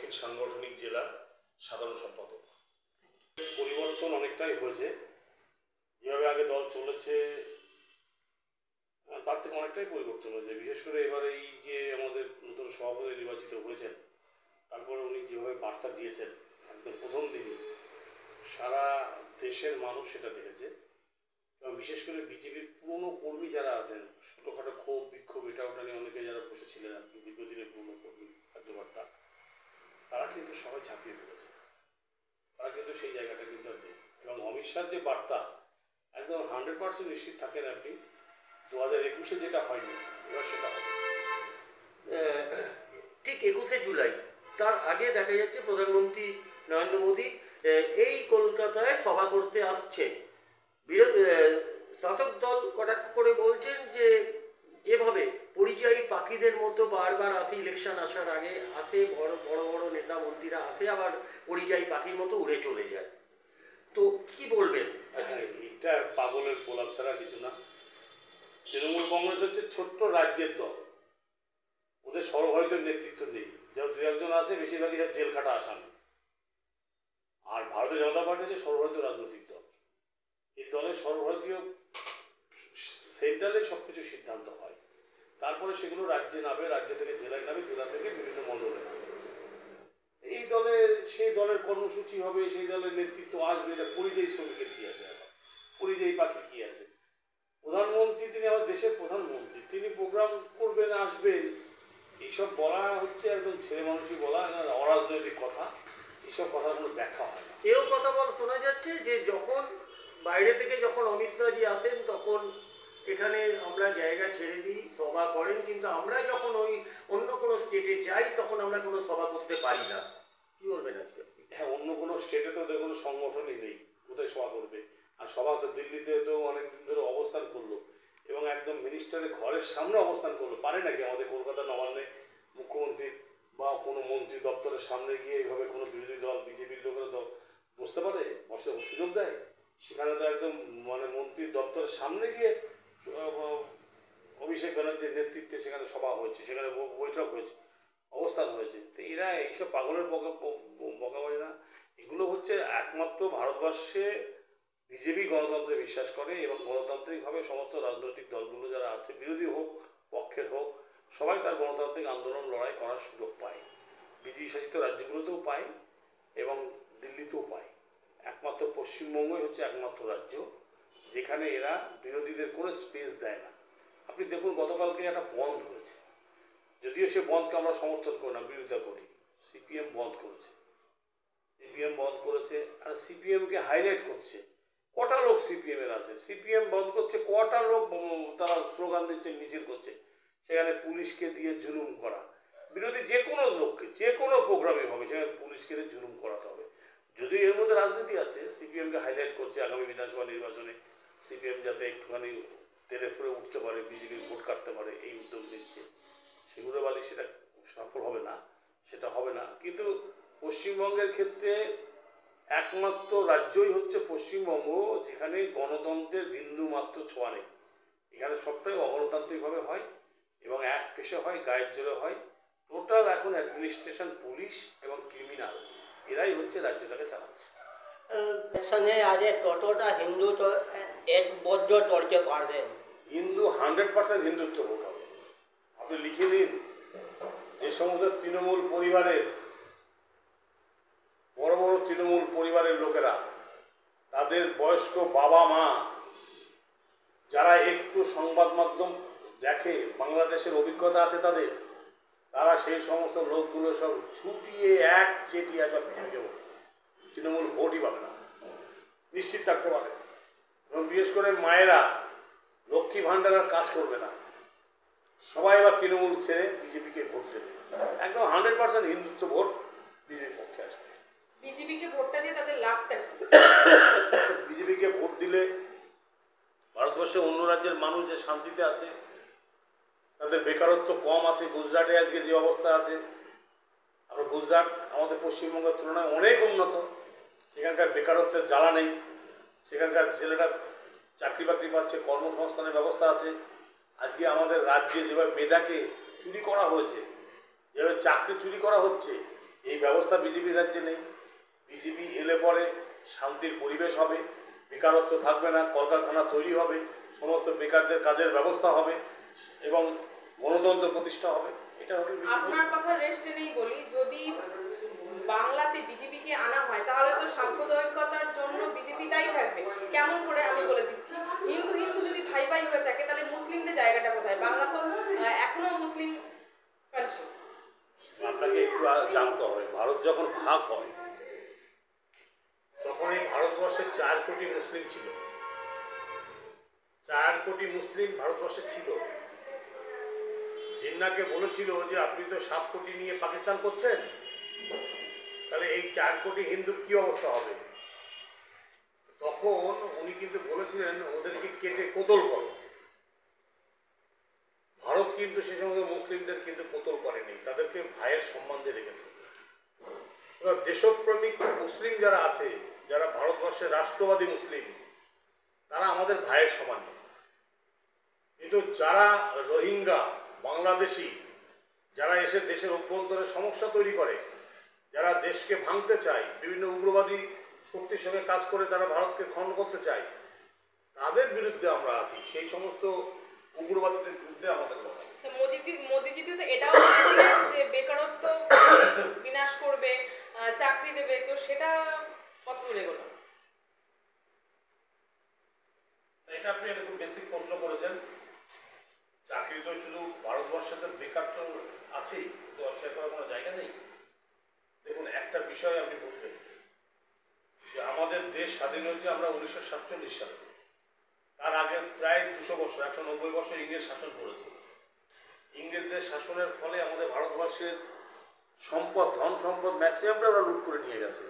দক্ষিণ সাংগঠনিক জেলা সাধারণ সম্পাদক। পরিবর্তন অনেকটাই হয়েছে, যেভাবে আগে দল চলেছে তার থেকে অনেকটাই পরিবর্তন হয়েছে। বিশেষ করে এবার এই যে আমাদের নতুন সভাপতি নির্বাচিত হয়েছেন, তারপরে উনি যেভাবে বার্তা দিয়েছেন একদম প্রথম দিনই সারা দেশের মানুষ সেটা দেখেছে। এবং বিশেষ করে বিজেপির পুরনো কর্মী যারা আছেন, ছোটোখাটো ক্ষোভ বিক্ষোভ এটা ওটা নিয়ে অনেকে যারা বসেছিলেন আর কি, দীর্ঘদিনের পুরনো কর্মী কার্যকর্তা, তারা কিন্তু সবাই ঝাঁপিয়ে পড়েছে। তারা কিন্তু সেই জায়গাটা কিন্তু আর নেই। এবং অমিত শাহর যে বার্তা একদম 100% নিশ্চিত থাকেন আপনি, 2021-এ যেটা হয়নি এবার সেটা হবে। ঠিক 21শে জুলাই তার আগে দেখা যাচ্ছে প্রধানমন্ত্রী নরেন্দ্র মোদী এই কলকাতায় সভা করতে আসছেন। শাসক দল কটাক্ষ করে বলছেন যে যেভাবে পরিযায়ী পাখিদের মতো বারবার আসে, ইলেকশন আসার আগে আসে, বড় বড় নেতা মন্ত্রীরা আসে, আবার পরিযায়ী পাখির মতো উড়ে চলে যায়। তো কি বলবেন? এটা পাগলের প্রলাপ ছাড়া কিছু না। তৃণমূল কংগ্রেস হচ্ছে ছোট্ট রাজ্যের দল, ওদের সর্বভারতীয় নেতৃত্ব নেই। যা দু একজন আছে বেশিরভাগই সব জেল খাটা আসামি। আর ভারতীয় জনতা পার্টি হচ্ছে সর্বভারতীয় রাজনৈতিক দল। এই দলের সর্বভারতীয় সেন্ট্রালে সব কিছু সিদ্ধান্ত হয়, তারপরে সেগুলো রাজ্যে নামে, রাজ্য থেকে জেলায় নামে, জেলা থেকে বিভিন্ন মণ্ডলে নামে। এই দলের সেই দলের কর্মসূচি হবে, সেই দলের নেতৃত্ব আসবে। এটা পরিযায়ী শ্রমিকের কী আছে, আবার পরিযায়ী পাখির কী আছে? প্রধানমন্ত্রী, তিনি আমার দেশের প্রধানমন্ত্রী, তিনি প্রোগ্রাম করবেন, আসবেন, এইসব বলা হচ্ছে একদম ছেলে মানুষই বলা, অরাজনৈতিক কথা। এইসব কথার কোনো ব্যাখ্যা হয় না। এও কথা শোনা যাচ্ছে যে যখন বাইরে থেকে যখন অমিত শাহজি আসেন তখন এখানে আমরা জায়গা ছেড়ে দিই, সভা করেন, কিন্তু আমরা যখন ওই অন্য কোনো স্টেটে যাই তখন আমরা কোনো সভা করতে পারি না। কি বলবেন আজকে? হ্যাঁ, অন্য কোনো স্টেটে তো ওদের কোনো সংগঠনই নেই, কোথায় সভা করবে? আর সভা তো দিল্লিতে তো অনেকদিন ধরে অবস্থান করলো এবং একদম মিনিস্টারের ঘরের সামনে অবস্থান করলো। পারে নাকি আমাদের কলকাতা নবান্নে মুখ্যমন্ত্রী বা কোনো মন্ত্রী দপ্তরের সামনে গিয়ে এইভাবে কোনো বিরোধী দল বিজেপির লোকেরা তো বসতে পারে, বসে সুযোগ দেয়? সেখানে তো একদম মন্ত্রীর দপ্তরের সামনে গিয়ে অভিষেক ব্যানার্জির নেতৃত্বে সেখানে সভা হয়েছে, সেখানে বৈঠক হয়েছে, অবস্থান হয়েছে। তো এরা এইসব পাগলের বকাবাজি না, এগুলো হচ্ছে একমাত্র ভারতবর্ষে বিজেপি গণতন্ত্রে বিশ্বাস করে এবং গণতান্ত্রিকভাবে সমস্ত রাজনৈতিক দলগুলো যারা আছে, বিরোধী হোক পক্ষের হোক, সবাই তার গণতান্ত্রিক আন্দোলন লড়াই করার সুযোগ পায়। বিজেপি শাসিত রাজ্যগুলোতেও পায় এবং দিল্লিতেও পায়। একমাত্র পশ্চিমবঙ্গই হচ্ছে একমাত্র রাজ্য যেখানে এরা বিরোধীদের করে স্পেস দেয় না। আপনি দেখুন, গতকালকে একটা বন্ধ হয়েছে, যদিও সে বন্ধকে আমরা সমর্থন করি না, বিরোধিতা করি। সিপিএম বন্ধ করেছে, সিপিএম বন্ধ করেছে, আর সিপিএমকে হাইলাইট করছে। কটা লোক সিপিএমের আছে, সিপিএম বন্ধ করছে, কটা লোক তারা স্লোগান দিচ্ছে, মিছিল করছে, সেখানে পুলিশকে দিয়ে জুলুম করা। বিরোধী যে কোনো লোককে যে কোনো প্রোগ্রামে হবে সেখানে পুলিশকে দিয়ে জুলুম করাতে হবে। যদিও এর মধ্যে রাজনীতি আছে, সিপিএমকে হাইলাইট করছে আগামী বিধানসভা নির্বাচনে সিপিএম যাতে একটুখানি তেলে ফুলে উঠতে পারে, বিজেপির ভোট কাটতে পারে, এই উদ্যোগ নিচ্ছে। সেগুলো বলে সেটা সফল হবে না, সেটা হবে না। কিন্তু পশ্চিমবঙ্গের ক্ষেত্রে একমাত্র রাজ্যই হচ্ছে পশ্চিমবঙ্গ যেখানে গণতন্ত্রের বিন্দু মাত্র ছোঁয়া নেই। এখানে সবটাই অগণতান্ত্রিকভাবে হয় এবং এক পেশে হয়, গায়ের জোরে হয়। টোটাল এখন অ্যাডমিনিস্ট্রেশন, পুলিশ এবং ক্রিমিনাল, এরাই হচ্ছে রাজ্যটাকে চালাচ্ছে। সঙ্গে আজ কতটা হিন্দু তো এক বদ্ধ তর্কে পারবেন? হিন্দু 100% হিন্দুত্ব ভোট হবে। আপনি লিখে নিন, যে সমস্ত তৃণমূল পরিবারের বড় বড় তৃণমূল পরিবারের লোকেরা, তাদের বয়স্ক বাবা মা যারা একটু সংবাদ মাধ্যম দেখে, বাংলাদেশের অভিজ্ঞতা আছে তাদের, তারা সেই সমস্ত লোকগুলো সব ছুটিয়ে এক চেটিয়া সব বিজেপিকে ভোট, তৃণমূল ভোটই পাবে না, নিশ্চিত থাকতে পারে। এবং বিশেষ করে মায়েরা লক্ষ্মী ভাণ্ডার আর কাজ করবে না, সবাই এবার তৃণমূল ছেড়ে বিজেপিকে ভোট দেবে। একদম 100% হিন্দুত্ব ভোট বিজেপির পক্ষে আসবে। বিজেপিকে ভোটটা দিয়ে তাদের লাভটা কি? বিজেপিকে ভোট দিলে ভারতবর্ষে অন্য রাজ্যের মানুষ যে শান্তিতে আছে, তাদের বেকারত্ব কম আছে। গুজরাটে আজকে যে অবস্থা আছে, আমরা গুজরাট আমাদের পশ্চিমবঙ্গের তুলনায় অনেক উন্নত, সেখানকার বেকারত্বের জ্বালা নেই, সেখানকার ছেলেরা চাকরি বাকরি পাচ্ছে, কর্মসংস্থানের ব্যবস্থা আছে। আজকে আমাদের রাজ্যে যেভাবে মেধাকে চুরি করা হয়েছে, যেভাবে চাকরি চুরি করা হচ্ছে, এই ব্যবস্থা বিজেপি রাজ্যে নেই। বিজেপি এলে পরে শান্তির পরিবেশ হবে, বেকারত্ব থাকবে না, কলকারখানা তৈরি হবে, সমস্ত বেকারদের কাজের ব্যবস্থা হবে এবং গণতন্ত্র প্রতিষ্ঠা হবে। এটা হবে আপনার কথা রেস্টে নেই বলি, যদি বাংলাতে বিজেপিকে আনা হয় তাহলে তো সাম্প্রদায়িকতার জন্য বিজেপি দায়ী থাকবে। কেমন করে আমি বলে দিচ্ছি, হিন্দু হিন্দু যদি ভাই ভাই হয়ে থাকে তাহলে মুসলিমদের জায়গাটা কোথায়? বাংলা তো এখনো মুসলিম কান্ট্রি। আপনাকে একটু জানতে হবে, ভারত যখন ভাগ হয় তখন এই ভারতবর্ষে 4 কোটি মুসলিম ছিল। 4 কোটি মুসলিম ভারতবর্ষে ছিল। জিন্নাকে বলেছিল যে আপনি তো 7 কোটি নিয়ে পাকিস্তান করছেন, তাহলে এই 4 কোটি হিন্দুর কি অবস্থা হবে? তখন উনি কিন্তু বলেছিলেন ওদেরকে কেটে কোতল করো। ভারত কিন্তু সে সময় মুসলিমদের কিন্তু কোতল করেনি, তাদেরকে ভাইয়ের সম্মান দিয়ে রেখেছে। সুতরাং দেশপ্রেমিক মুসলিম যারা আছে, যারা ভারতবর্ষের রাষ্ট্রবাদী মুসলিম, তারা আমাদের ভাইয়ের সমান। কিন্তু যারা রোহিঙ্গা বাংলাদেশি, যারা এসে দেশের অভ্যন্তরে সমস্যা তৈরি করে, যারা দেশকে ভাঙতে চায়, বিভিন্ন উগ্রবাদী শক্তির সঙ্গে কাজ করে তারা ভারতকে খণ্ড করতে চায়, তাদের বিরুদ্ধে আমরা আছি। সেই সমস্ত উগ্রবাদীদের বিরুদ্ধে আমাদের লড়াই। মোদিজি তো এটাও বলেছিলেন যে বেকারত্ব বিনাশ করবে, চাকরি দেবে, তো সেটা কত দূরে গেল? এটা আপনি একটা খুব বেসিক প্রশ্ন করেছেন। চাকরি তো শুধু ভারতবর্ষে তো বেকার তো আছেই, তো অস্বীকার করার কোনো জায়গা নেই। দেখুন, একটা বিষয় আপনি বুঝবেন যে আমাদের দেশ স্বাধীন হয়েছে আমরা 1947 সালে। তার আগে প্রায় 200 বছর, 190 বছর ইংরেজ শাসন করেছে। ইংরেজদের শাসনের ফলে আমাদের ভারতবর্ষের সম্পদ, ধন সম্পদ ম্যাক্সিমামটা ওরা লুট করে নিয়ে গেছে।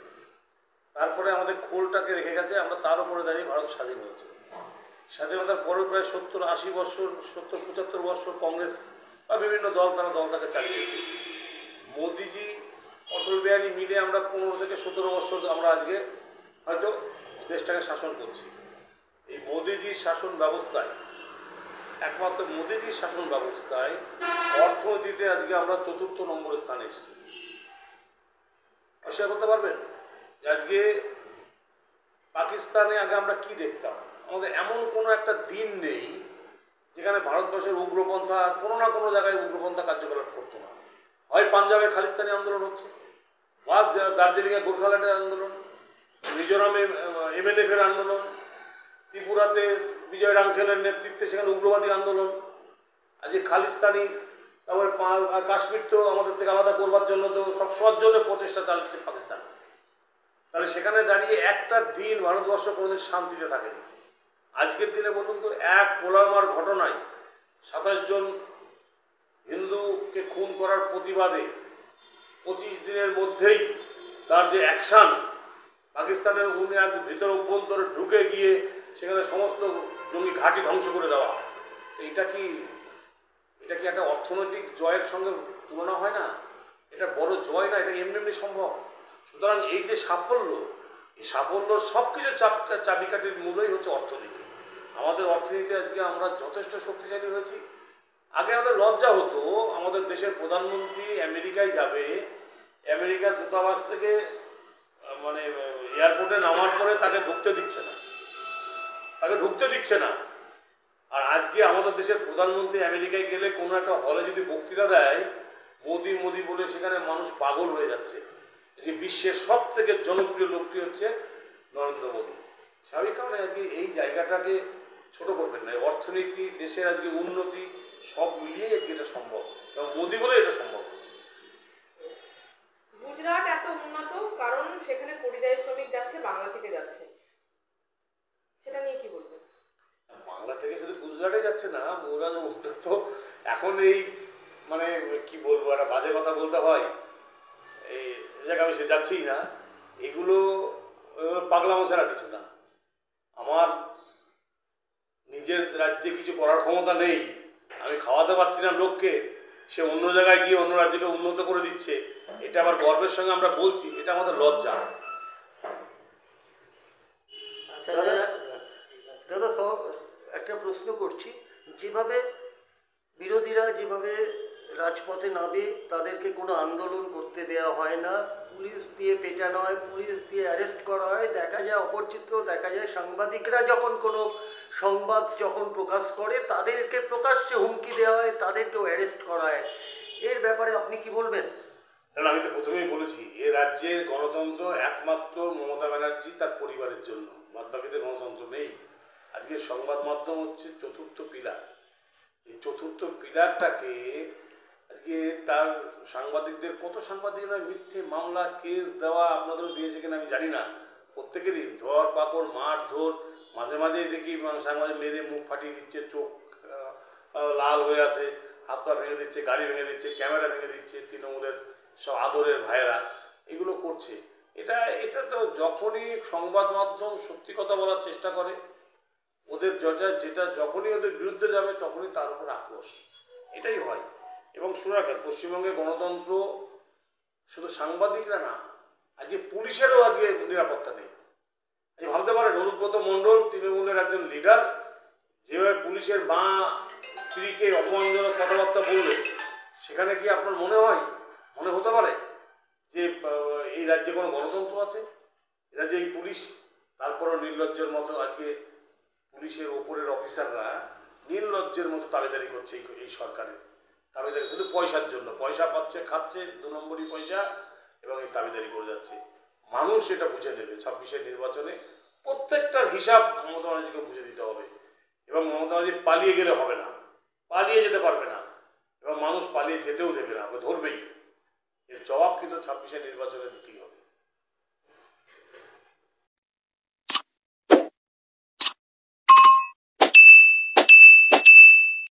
তারপরে আমাদের খোলটাকে রেখে গেছে, আমরা তার উপরে দাঁড়িয়ে ভারত স্বাধীন হয়েছে। স্বাধীনতার পরেও প্রায় 70-80 বছর, 70-75 বছর কংগ্রেস বা বিভিন্ন দল তাকে চালিয়েছে। মোদিজি, অটল বিহারী মিলে আমরা 15 থেকে 17 বছর আমরা আজকে হয়তো দেশটাকে শাসন করছি। এই মোদিজির শাসন ব্যবস্থায়, একমাত্র মোদিজির শাসন ব্যবস্থায় অর্থনীতিতে আজকে আমরা 4র্থ নম্বরের স্থানে এসেছি। অস্বীকার করতে পারবেন যে আজকে পাকিস্তানে আগে আমরা কি দেখতাম? আমাদের এমন কোনো একটা দিন নেই যেখানে ভারতবর্ষের উগ্রপন্থা কোনো না কোনো জায়গায় উগ্রপন্থা কার্যকলাপ করতো না। হয় পাঞ্জাবে খালিস্তানি আন্দোলন হচ্ছে, বা দার্জিলিংয়ে গোর্খাল্যান্ডের আন্দোলন, মিজোরামে MNF এর আন্দোলন, ত্রিপুরাতে বিজয় রাঙ্খেলের নেতৃত্বে সেখানে উগ্রবাদী আন্দোলন। আজকে খালিস্তানি, তারপরে কাশ্মীর তো আমাদের থেকে আলাদা করবার জন্য তো সবসময়ের জন্য প্রচেষ্টা চালাচ্ছে পাকিস্তান। তাহলে সেখানে দাঁড়িয়ে একটা দিন ভারতবর্ষ কোনোদিন শান্তিতে থাকেনি। আজকের দিনে বলুন তো, এক পোলামার ঘটনায় 27 জন হিন্দুকে খুন করার প্রতিবাদে 25 দিনের মধ্যেই তার যে অ্যাকশান, পাকিস্তানের ভিতর অভ্যন্তরে ঢুকে গিয়ে সেখানে সমস্ত জঙ্গি ঘাঁটি ধ্বংস করে দেওয়া, এটা কি একটা অর্থনৈতিক জয়ের সঙ্গে তুলনা হয় না? এটা বড় জয় না, এটা এমনি এমনি সম্ভব। সুতরাং এই যে সাফল্য, এই সাফল্য সব কিছু চাবিকাঠির মূলই হচ্ছে অর্থনীতি। আমাদের অর্থনীতি আজকে আমরা যথেষ্ট শক্তিশালী হয়েছি। আগে আমাদের লজ্জা হতো, আমাদের দেশের প্রধানমন্ত্রী আমেরিকায় যাবে, আমেরিকার দূতাবাস থেকে মানে এয়ারপোর্টে নামার পরে তাকে ঢুকতে দিচ্ছে না। আর আজকে আমাদের দেশের প্রধানমন্ত্রী আমেরিকায় গেলে কোনো একটা হলে যদি বক্তৃতা দেয়, মোদি মোদি বলে সেখানে মানুষ পাগল হয়ে যাচ্ছে। যে বিশ্বের সব থেকে জনপ্রিয় লোকটি হচ্ছে নরেন্দ্র মোদী। স্বাভাবিক কারণে আজকে এই জায়গাটাকে ছোট করবেন না। অর্থনীতি, দেশের আজকে উন্নতি সব মিলিয়ে এটা সম্ভব, এবং মোদি বলে এটা সম্ভব হচ্ছে। গুজরাট এত উন্নত কারণ সেখানে পরিযায়ী শ্রমিক যাচ্ছে, বাংলা থেকে যাচ্ছে, সেটা নিয়ে কি বলবেন? বাংলা থেকে শুধু গুজরাটে যাচ্ছে না, ওরা তো এখন এই মানে কি বলবো, একটা বাজে কথা বলতে হয়, এই জায়গা আমি সে যাচ্ছিই না, এগুলো পাগলামো ছাড়া কিছু না। আমার নিজের রাজ্যে কিছু করার ক্ষমতা নেই, আমি খাওয়াতে পারছি না লোককে, সে অন্য জায়গায় গিয়ে অন্য রাজ্যকে উন্নত করে দিচ্ছে, এটা আবার গর্বের সঙ্গে আমরা বলছি, এটা আমাদের লজ্জা। আচ্ছা দাদা, একটা প্রশ্ন করছি, যেভাবে বিরোধীরা যেভাবে রাজপথে নামে, তাদেরকে কোনো আন্দোলন করতে দেওয়া হয় না, পুলিশ দিয়ে পেটানো হয়, পুলিশ দিয়ে অ্যারেস্ট করা হয়। দেখা যায় অপরচিত্র, দেখা যায় সাংবাদিকরা যখন কোনো সংবাদ যখন প্রকাশ করে তাদেরকে প্রকাশ্যে হুমকি দেওয়া হয়, তাদেরকেও অ্যারেস্ট করা হয়। এর ব্যাপারে আপনি কি বলবেন? কারণ আমি তো প্রথমেই বলেছি, এ রাজ্যের গণতন্ত্র একমাত্র মমতা ব্যানার্জি তার পরিবারের জন্য, বাদবাকিতে গণতন্ত্র নেই। আজকে সংবাদ মাধ্যম হচ্ছে চতুর্থ পিলার। এই চতুর্থ পিলারটাকে আজকে তার সাংবাদিকদের, কত সাংবাদিকরা মিথ্যে মামলা কেস দেওয়া, আপনাদেরও দিয়েছে কিনা আমি জানি না, প্রত্যেকেরই ধর পাকড় মার ধর, মাঝে মাঝেই দেখি সাংবাদিক মেরে মুখ ফাটিয়ে দিচ্ছে, চোখ লাল হয়ে আছে, হাত পা ভেঙে দিচ্ছে, গাড়ি ভেঙে দিচ্ছে, ক্যামেরা ভেঙে দিচ্ছে, তৃণমূলের সব আদরের ভাইয়েরা এগুলো করছে। এটা এটা তো যখনই সংবাদ মাধ্যম সত্যি কথা বলার চেষ্টা করে, ওদের যেটা যখনই ওদের বিরুদ্ধে যাবে তখনই তার উপর আক্রোশ, এটাই হয়। এবং শুনে রাখেন, পশ্চিমবঙ্গে গণতন্ত্র শুধু সাংবাদিকরা না, আজকে পুলিশেরও আজকে নিরাপত্তা নেই। আজকে ভাবতে পারেন অনুব্রত মণ্ডল তৃণমূলের একজন লিডার, যেভাবে পুলিশের মা স্ত্রীকে অপমানজনক কথাবার্তা বলল, সেখানে কি আপনার মনে হতে পারে যে এই রাজ্যে কোনো গণতন্ত্র আছে? এ রাজ্যে এই পুলিশ, তারপরও নির্লজ্জের মতো আজকে পুলিশের ওপরের অফিসাররা নির্লজ্জের মতো তাবেদারি করছে এই সরকারের। তাবেদারি শুধু পয়সার জন্য, পয়সা পাচ্ছে, খাচ্ছে 2 নম্বরই পয়সা, এবং এই তাবেদারি করে যাচ্ছে। মানুষ এটা বুঝে নেবে 26-এর নির্বাচনে, প্রত্যেকটার হিসাব মমতা ব্যানার্জিকে বুঝে দিতে হবে। এবং মমতা ব্যানার্জি পালিয়ে গেলে হবে না, পালিয়ে যেতে পারবে না, এবং মানুষ পালিয়ে যেতেও দেবে না, ওকে ধরবেই। এর জবাব কিন্তু 26-এর নির্বাচনে দিতেই হবে।